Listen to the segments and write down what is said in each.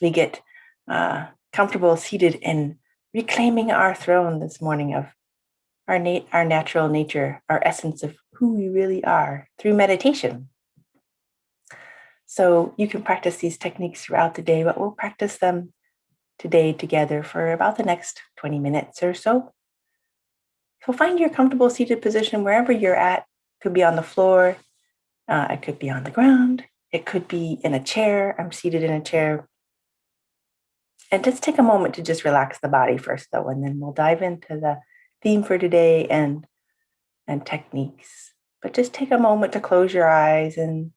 we get comfortable seated and reclaiming our throne this morning of our natural nature, our essence of who we really are through meditation. So you can practice these techniques throughout the day, but we'll practice them today together for about the next 20 minutes or so. So find your comfortable seated position wherever you're at. It could be on the floor, it could be on the ground, it could be in a chair. I'm seated in a chair. And just take a moment to just relax the body first, though, and then we'll dive into the theme for today and techniques. But just take a moment to close your eyes and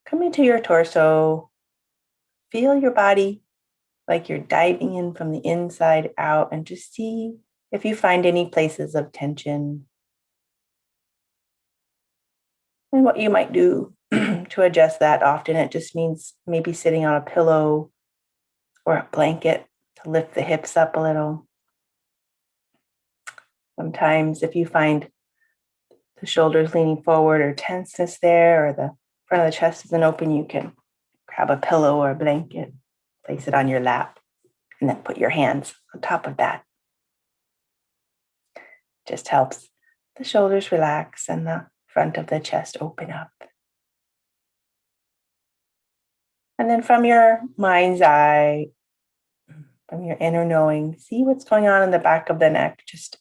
come into your torso. Feel your body like you're diving in from the inside out, and just see if you find any places of tension and what you might do to adjust that. Often it just means maybe sitting on a pillow or a blanket to lift the hips up a little. Sometimes if you find the shoulders leaning forward or tenseness there, or the front of the chest isn't open, you can grab a pillow or a blanket, place it on your lap, and then put your hands on top of that. Just helps the shoulders relax and the front of the chest open up. And then from your mind's eye, from your inner knowing, see what's going on in the back of the neck. Just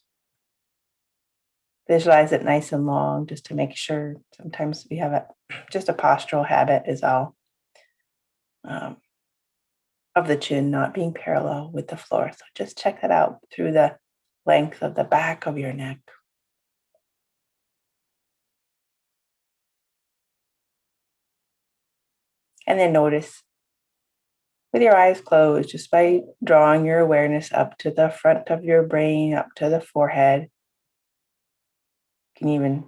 visualize it nice and long, just to make sure. Sometimes we have just a postural habit is all, of the chin not being parallel with the floor. So just check that out through the length of the back of your neck. And then notice with your eyes closed, just by drawing your awareness up to the front of your brain, up to the forehead. You can even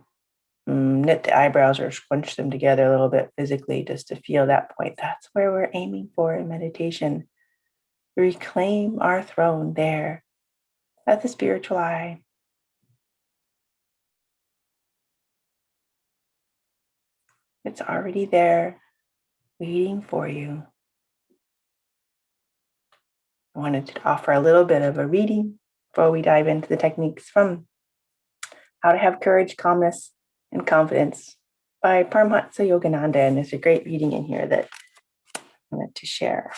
knit the eyebrows or scrunch them together a little bit physically just to feel that point. That's where we're aiming for in meditation. Reclaim our throne there at the spiritual eye. It's already there, waiting for you. I wanted to offer a little bit of a reading before we dive into the techniques from How to Have Courage, Calmness, and Confidence by Paramahansa Yogananda. And there's a great reading in here that I wanted to share.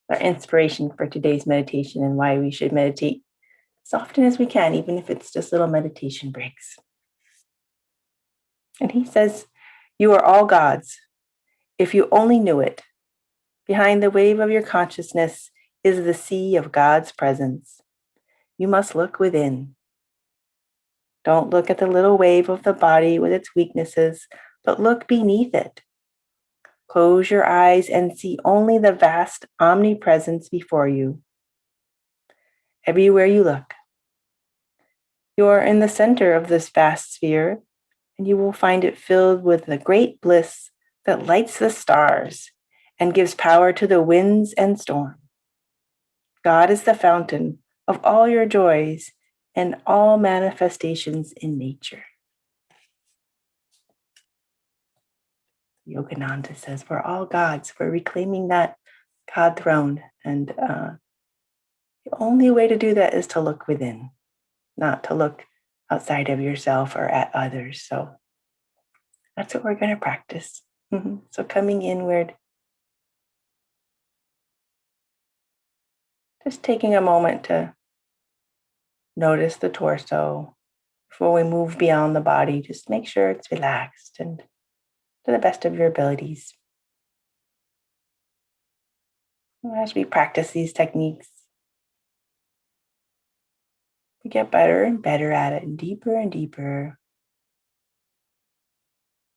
Our inspiration for today's meditation and why we should meditate as often as we can, even if it's just little meditation breaks. And he says, "You are all God's. If you only knew it. Behind the wave of your consciousness is the sea of God's presence. You must look within. Don't look at the little wave of the body with its weaknesses, but look beneath it. Close your eyes and see only the vast omnipresence before you. Everywhere you look, you are in the center of this vast sphere, and you will find it filled with the great bliss that lights the stars and gives power to the winds and storm. God is the fountain of all your joys and all manifestations in nature." Yogananda says we're all God's. We're reclaiming that God throne. And the only way to do that is to look within, not to look outside of yourself or at others. So that's what we're going to practice. So coming inward, just taking a moment to notice the torso. Before we move beyond the body, just make sure it's relaxed and to the best of your abilities. As we practice these techniques, we get better and better at it, and deeper.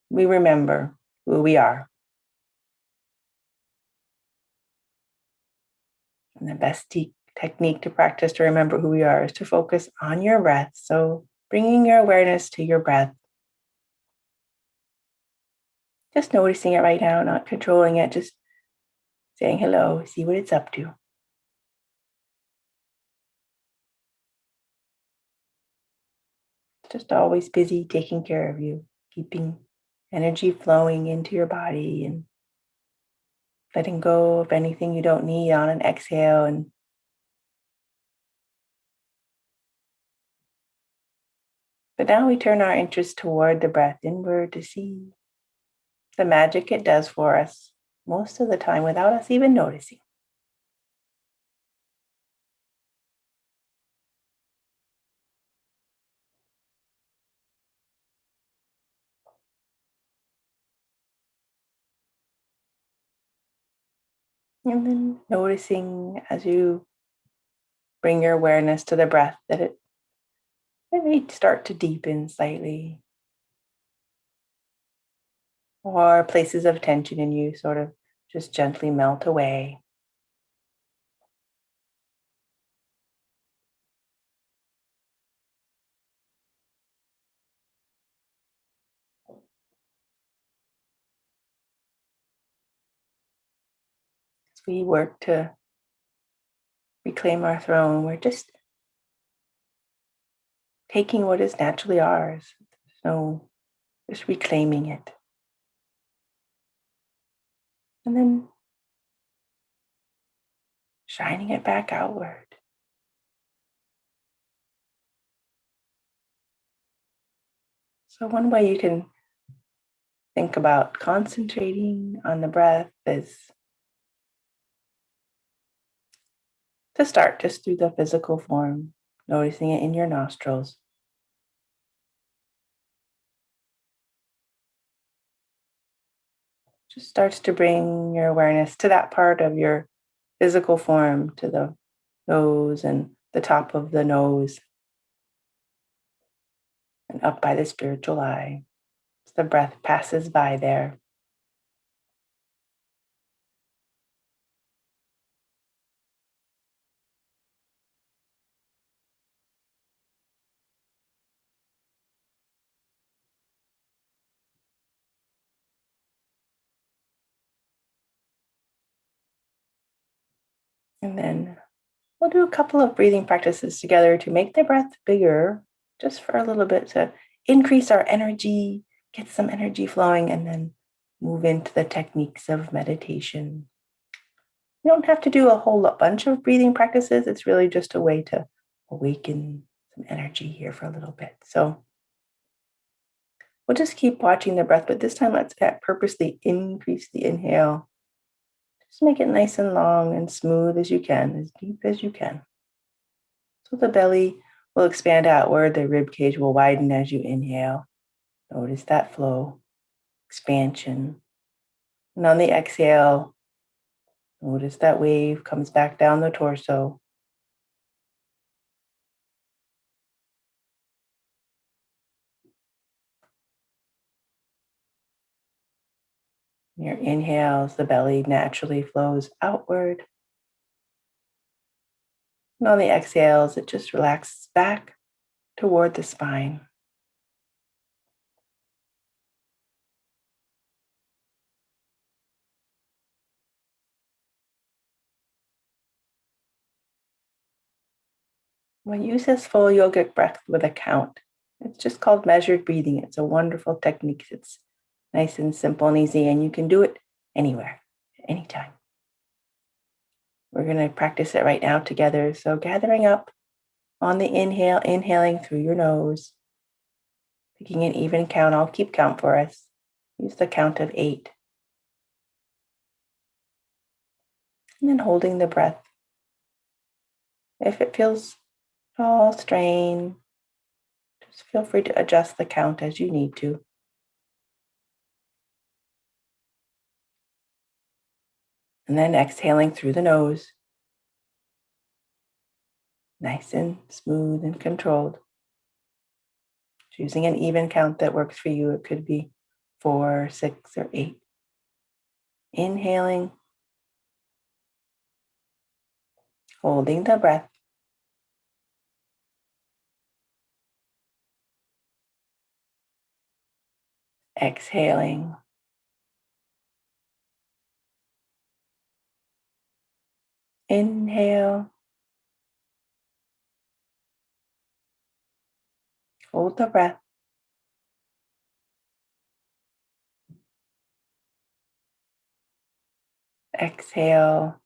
We remember who we are. And the best technique to practice to remember who we are is to focus on your breath. So bringing your awareness to your breath. Just noticing it right now, not controlling it, just saying hello, see what it's up to. Just always busy taking care of you, keeping energy flowing into your body and letting go of anything you don't need on an exhale. But now we turn our interest toward the breath inward to see the magic it does for us most of the time without us even noticing. And then noticing as you bring your awareness to the breath that it may start to deepen slightly, or places of tension in you sort of just gently melt away. As we work to reclaim our throne, we're just taking what is naturally ours. So just reclaiming it. And then shining it back outward. So one way you can think about concentrating on the breath is to start just through the physical form, noticing it in your nostrils. Just starts to bring your awareness to that part of your physical form, to the nose and the top of the nose, and up by the spiritual eye. As the breath passes by there. And then we'll do a couple of breathing practices together to make the breath bigger, just for a little bit to increase our energy, get some energy flowing, and then move into the techniques of meditation. You don't have to do a whole bunch of breathing practices. It's really just a way to awaken some energy here for a little bit. So we'll just keep watching the breath, but this time let's purposely increase the inhale. Just make it nice and long and smooth as you can, as deep as you can. So the belly will expand outward, the rib cage will widen as you inhale. Notice that flow, expansion. And on the exhale, notice that wave comes back down the torso. Your inhales, the belly naturally flows outward. And on the exhales, it just relaxes back toward the spine. When you use this full yogic breath with a count, it's just called measured breathing. It's a wonderful technique. It's nice and simple and easy, and you can do it anywhere, anytime. We're going to practice it right now together. So gathering up on the inhale, inhaling through your nose, picking an even count. I'll keep count for us. Use the count of 8. And then holding the breath. If it feels all strain, just feel free to adjust the count as you need to. And then exhaling through the nose. Nice and smooth and controlled. Choosing an even count that works for you. It could be 4, 6, or 8. Inhaling, holding the breath. Exhaling. Inhale. Hold the breath. exhale.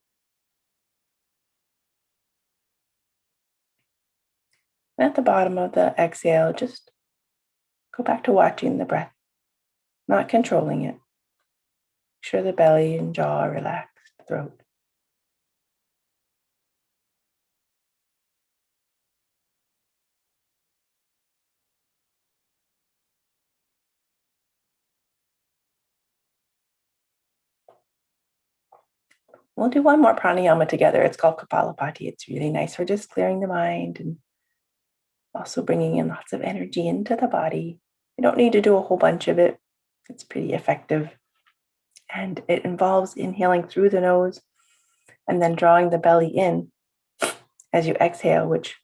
And at the bottom of the exhale, just go back to watching the breath, not controlling it. Make sure the belly and jaw are relaxed, throat. We'll do one more pranayama together. It's called Kapalabhati. It's really nice for just clearing the mind and also bringing in lots of energy into the body. You don't need to do a whole bunch of it. It's pretty effective. And it involves inhaling through the nose and then drawing the belly in as you exhale, which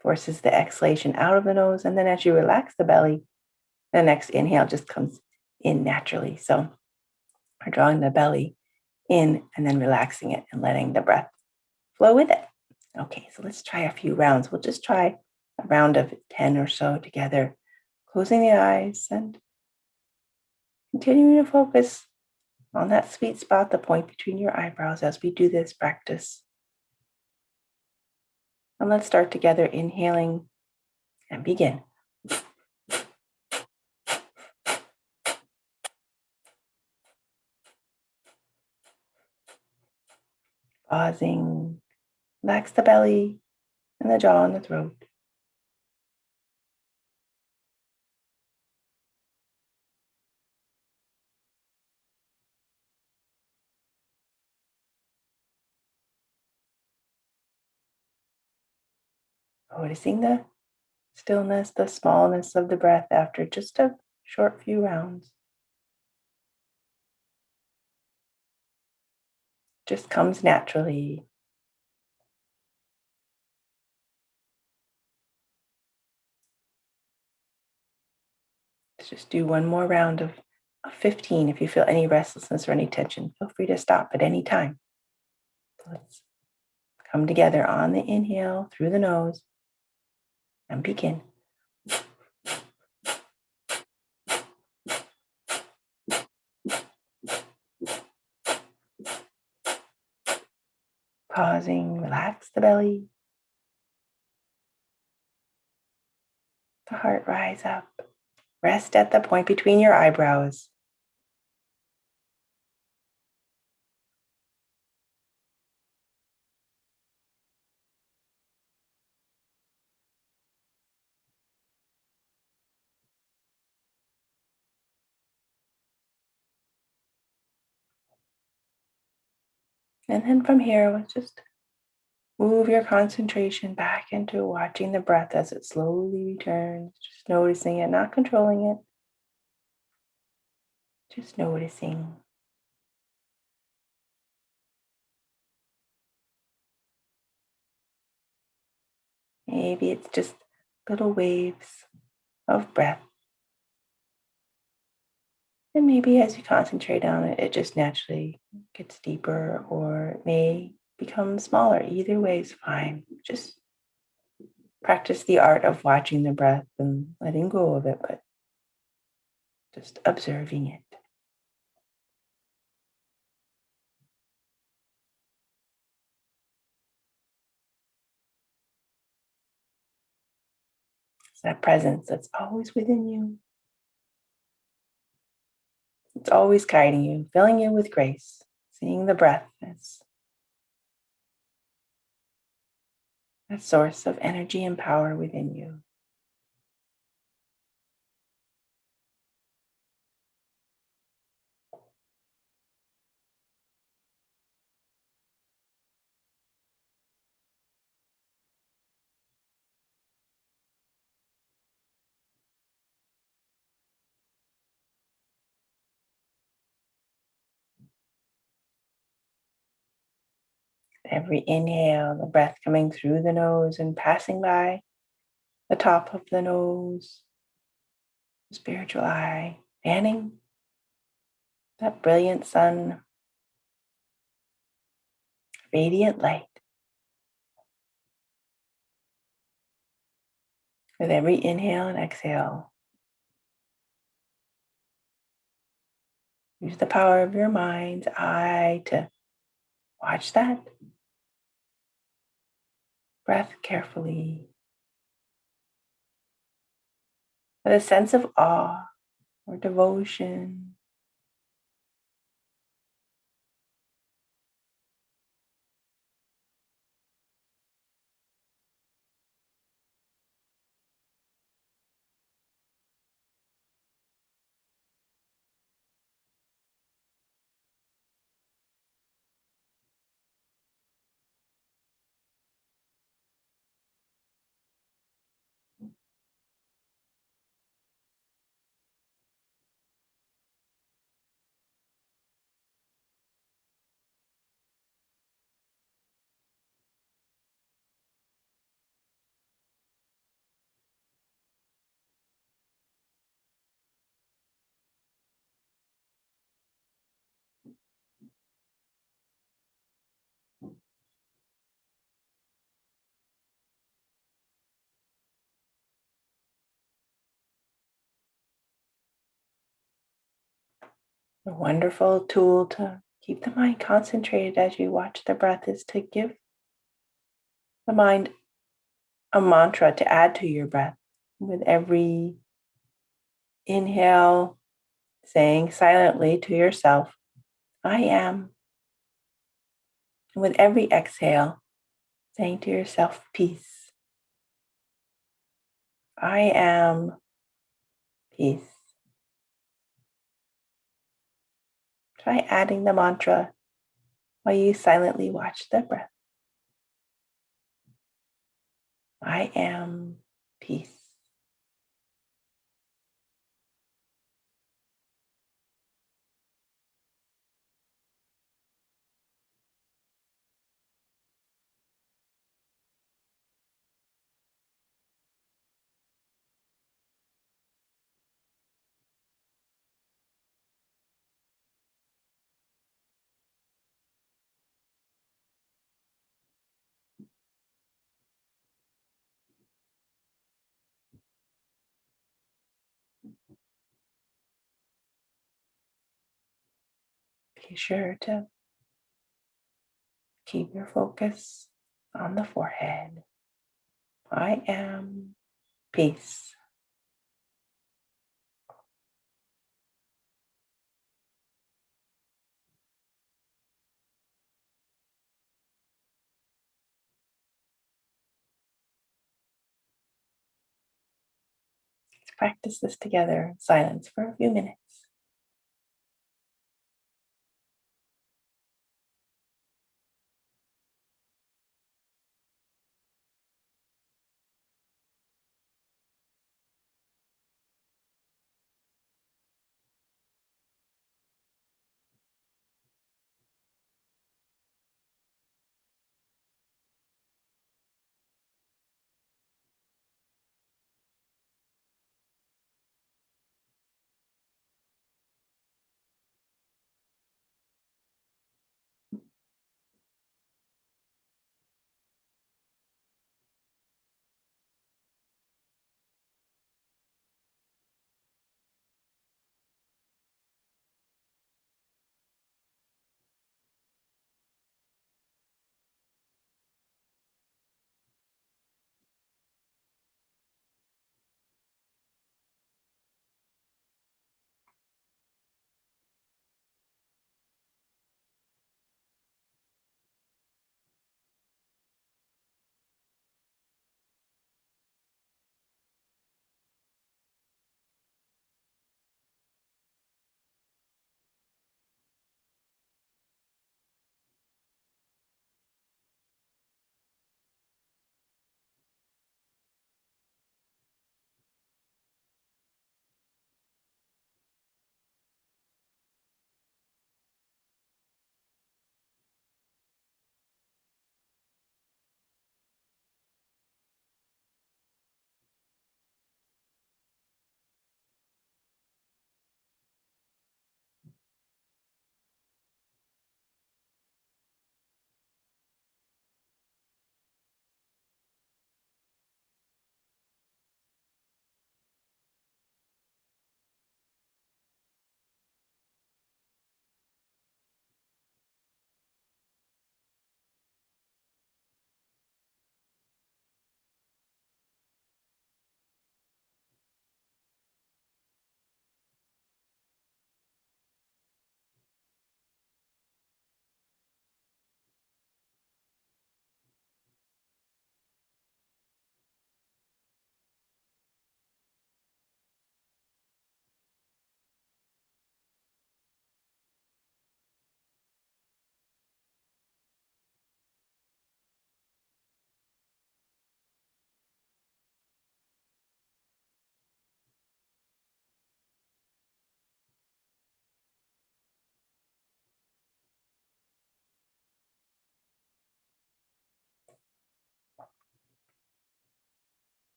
forces the exhalation out of the nose. And then as you relax the belly, the next inhale just comes in naturally. So we're drawing the belly in and then relaxing it and letting the breath flow with it. Okay, so let's try a few rounds. We'll just try a round of 10 or so together, closing the eyes and continuing to focus on that sweet spot, the point between your eyebrows as we do this practice. And let's start together, inhaling and begin. Pausing, relax the belly and the jaw and the throat. Noticing the stillness, the smallness of the breath after just a short few rounds. Just comes naturally. Let's just do one more round of 15. If you feel any restlessness or any tension, feel free to stop at any time. So let's come together on the inhale through the nose and begin. Pausing, relax the belly, the heart rise up. Rest at the point between your eyebrows. And then from here, let's just move your concentration back into watching the breath as it slowly returns, just noticing it, not controlling it, just noticing. Maybe it's just little waves of breath. And maybe as you concentrate on it, it just naturally gets deeper or it may become smaller. Either way is fine. Just practice the art of watching the breath and letting go of it, but just observing it. It's that presence that's always within you. It's always guiding you, filling you with grace, seeing the breath as that source of energy and power within you. Every inhale, the breath coming through the nose and passing by the top of the nose, spiritual eye, fanning that brilliant sun, radiant light. With every inhale and exhale, use the power of your mind's eye to Watch that breath carefully with a sense of awe or devotion. A wonderful tool to keep the mind concentrated as you watch the breath is to give the mind a mantra to add to your breath. With every inhale, saying silently to yourself, I am. And with every exhale, saying to yourself, peace. I am peace. Try adding the mantra while you silently watch the breath. I am peace. Be sure to keep your focus on the forehead. I am peace. Let's practice this together in silence for a few minutes.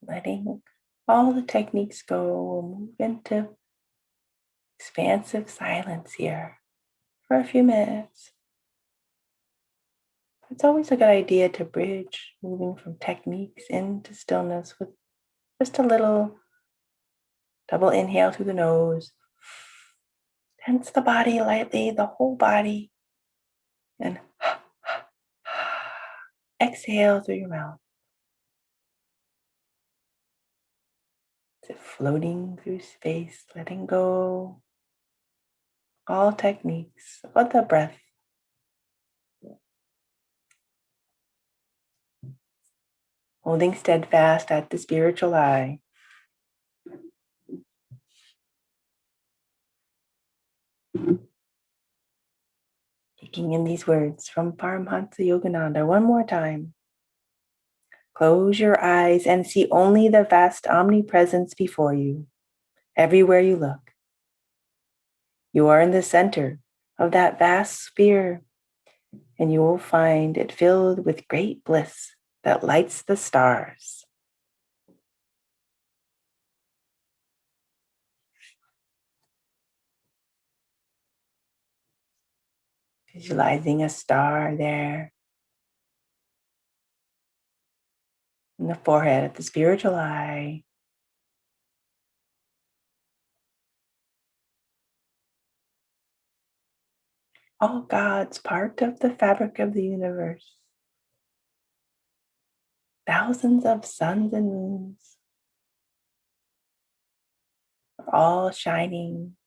letting all the techniques go. We'll move into expansive silence here for a few minutes. It's always a good idea to bridge moving from techniques into stillness with just a little double inhale through the nose. Tense the body lightly, the whole body, and exhale through your mouth. Floating through space, letting go all techniques but the breath. Holding steadfast at the spiritual eye. Taking in these words from Paramahansa Yogananda one more time. Close your eyes and see only the vast omnipresence before you, everywhere you look. You are in the center of that vast sphere, and you will find it filled with great bliss that lights the stars. Visualizing a star there in the forehead at the spiritual eye. All gods, part of the fabric of the universe. Thousands of suns and moons are all shining.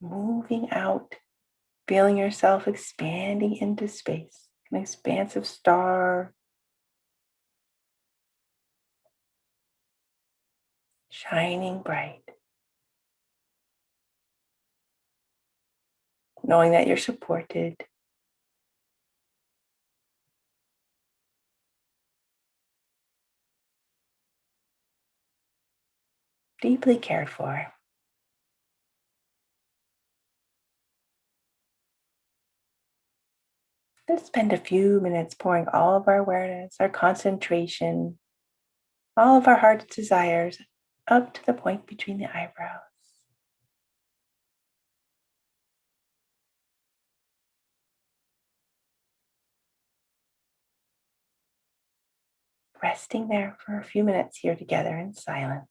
Moving out, feeling yourself expanding into space, an expansive star, shining bright, knowing that you're supported, deeply cared for. Let's spend a few minutes pouring all of our awareness, our concentration, all of our heart's desires up to the point between the eyebrows. Resting there for a few minutes here together in silence.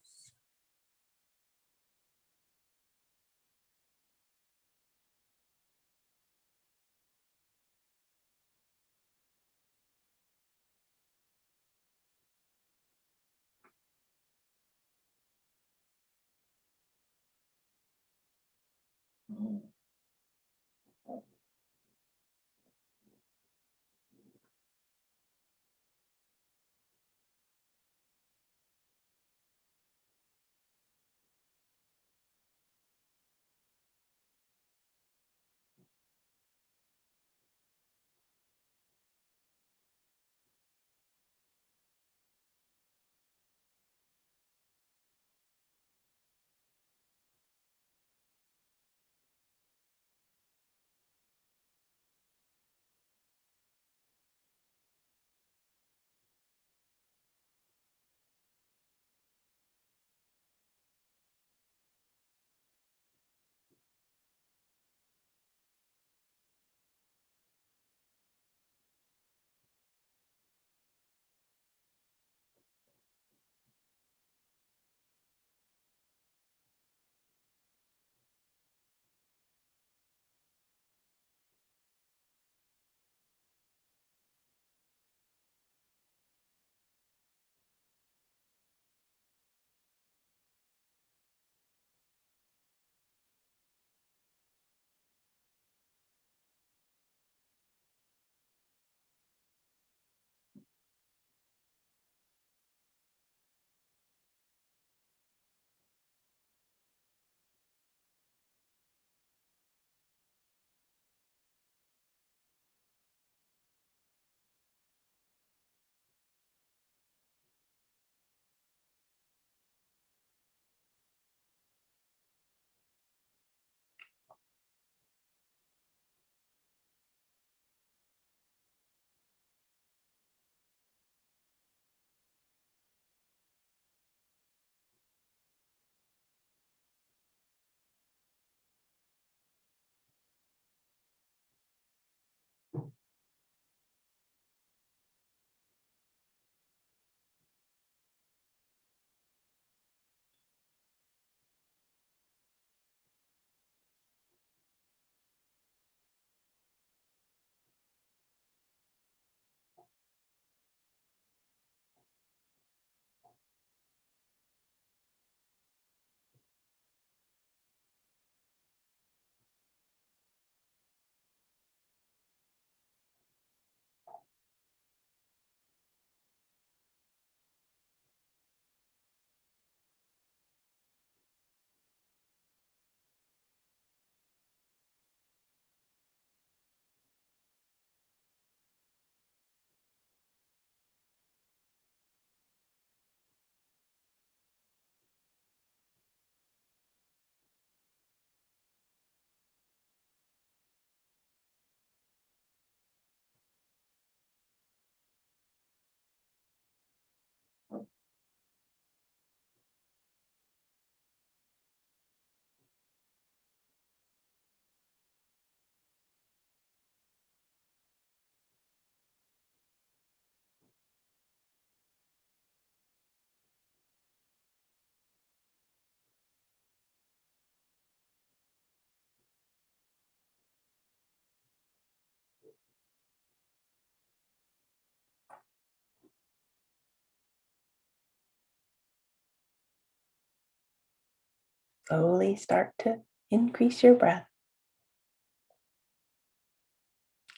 Slowly start to increase your breath,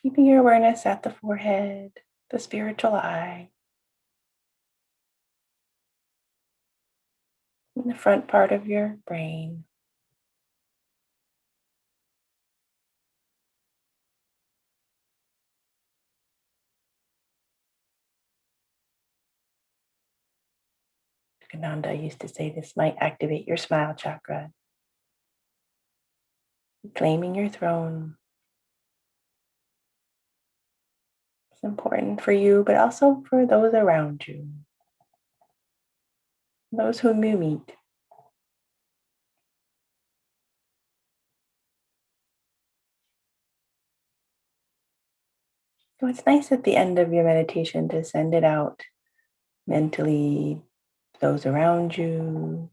keeping your awareness at the forehead, the spiritual eye, in the front part of your brain. Kananda used to say this might activate your smile chakra, claiming your throne. It's important for you, but also for those around you, those whom you meet. So it's nice at the end of your meditation to send it out mentally, those around you,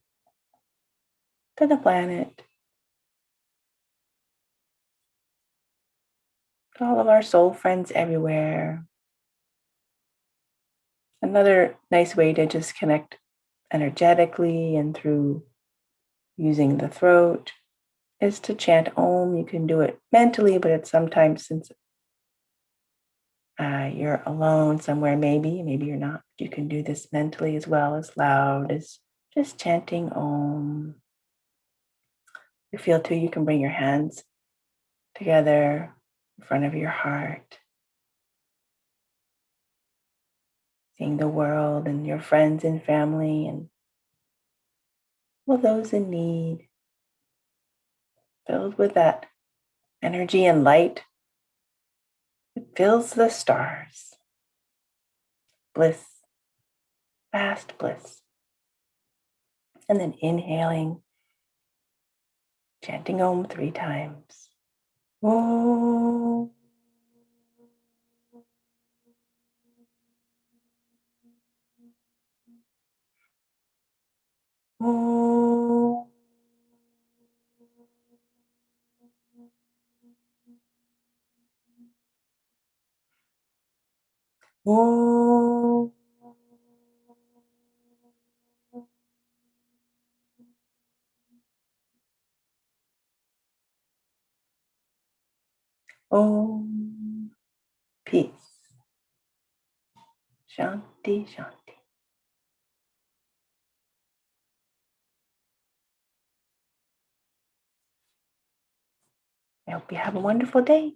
to the planet, to all of our soul friends everywhere. Another nice way to just connect energetically and through using the throat is to chant Om. You can do it mentally, but it's sometimes since you're alone somewhere, maybe you're not. You can do this mentally as well as loud as just chanting Om. You feel too, you can bring your hands together in front of your heart, seeing the world and your friends and family and all those in need, filled with that energy and light. It fills the stars. Bliss, vast bliss. And then inhaling, chanting Om 3 times. Om. Om. Om. Om. Peace. Shanti, Shanti. I hope you have a wonderful day.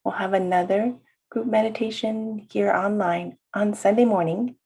We'll have another group meditation here online on Sunday morning